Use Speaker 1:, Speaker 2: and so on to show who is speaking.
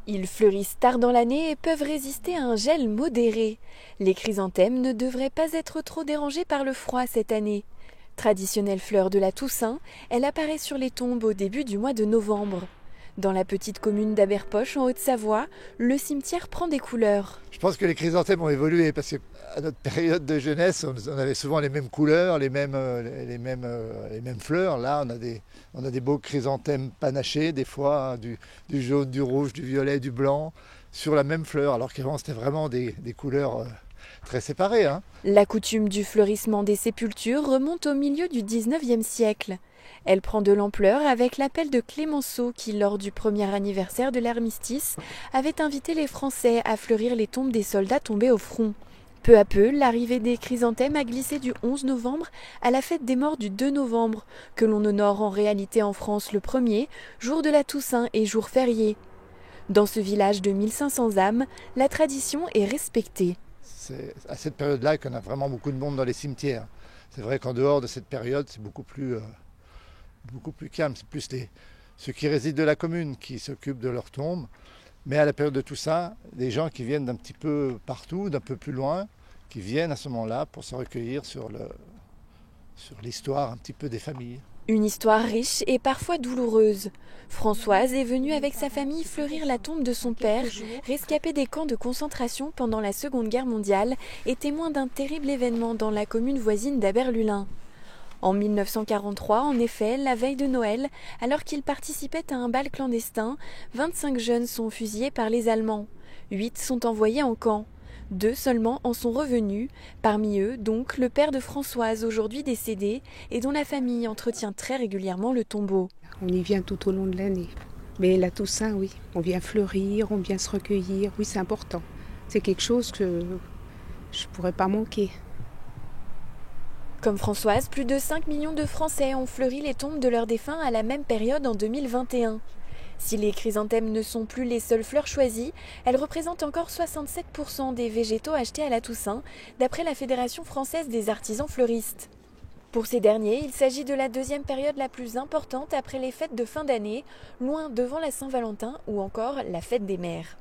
Speaker 1: Ils fleurissent tard dans l'année et peuvent résister à un gel modéré. Les chrysanthèmes ne devraient pas être trop dérangés par le froid cette année. Traditionnelle fleur de la Toussaint, elle apparaît sur les tombes au début du mois de novembre. Dans la petite commune d'Aberpoche, en Haute-Savoie, le cimetière prend des couleurs.
Speaker 2: Je pense que les chrysanthèmes ont évolué parce qu'à notre période de jeunesse, on avait souvent les mêmes couleurs, les mêmes fleurs. Là, on a des beaux chrysanthèmes panachés, des fois, hein, du jaune, du rouge, du violet, du blanc, sur la même fleur, alors qu'avant, c'était vraiment des couleurs très séparées. Hein.
Speaker 1: La coutume du fleurissement des sépultures remonte au milieu du XIXe siècle. Elle prend de l'ampleur avec l'appel de Clémenceau qui, lors du premier anniversaire de l'armistice, avait invité les Français à fleurir les tombes des soldats tombés au front. Peu à peu, l'arrivée des chrysanthèmes a glissé du 11 novembre à la fête des morts du 2 novembre, que l'on honore en réalité en France le 1er, jour de la Toussaint et jour férié. Dans ce village de 1500 âmes, la tradition est respectée.
Speaker 2: C'est à cette période-là qu'on a vraiment beaucoup de monde dans les cimetières. C'est vrai qu'en dehors de cette période, c'est beaucoup plus calme. C'est plus ceux qui résident de la commune qui s'occupent de leurs tombes. Mais à la période de Toussaint, des gens qui viennent d'un petit peu partout, d'un peu plus loin, qui viennent à ce moment-là pour se recueillir sur l'histoire un petit peu des familles.
Speaker 1: Une histoire riche et parfois douloureuse. Françoise est venue avec sa famille fleurir la tombe de son père, rescapé des camps de concentration pendant la Seconde Guerre mondiale et témoin d'un terrible événement dans la commune voisine d'Aberlulin. En 1943, en effet, la veille de Noël, alors qu'ils participaient à un bal clandestin, 25 jeunes sont fusillés par les Allemands. 8 sont envoyés en camp. 2 seulement en sont revenus, parmi eux donc le père de Françoise, aujourd'hui décédé, et dont la famille entretient très régulièrement le tombeau.
Speaker 3: On y vient tout au long de l'année. Mais la Toussaint, oui, on vient fleurir, on vient se recueillir, oui c'est important. C'est quelque chose que je ne pourrais pas manquer.
Speaker 1: Comme Françoise, plus de 5 millions de Français ont fleuri les tombes de leurs défunts à la même période en 2021. Si les chrysanthèmes ne sont plus les seules fleurs choisies, elles représentent encore 67% des végétaux achetés à la Toussaint, d'après la Fédération française des artisans fleuristes. Pour ces derniers, il s'agit de la deuxième période la plus importante après les fêtes de fin d'année, loin devant la Saint-Valentin ou encore la fête des mères.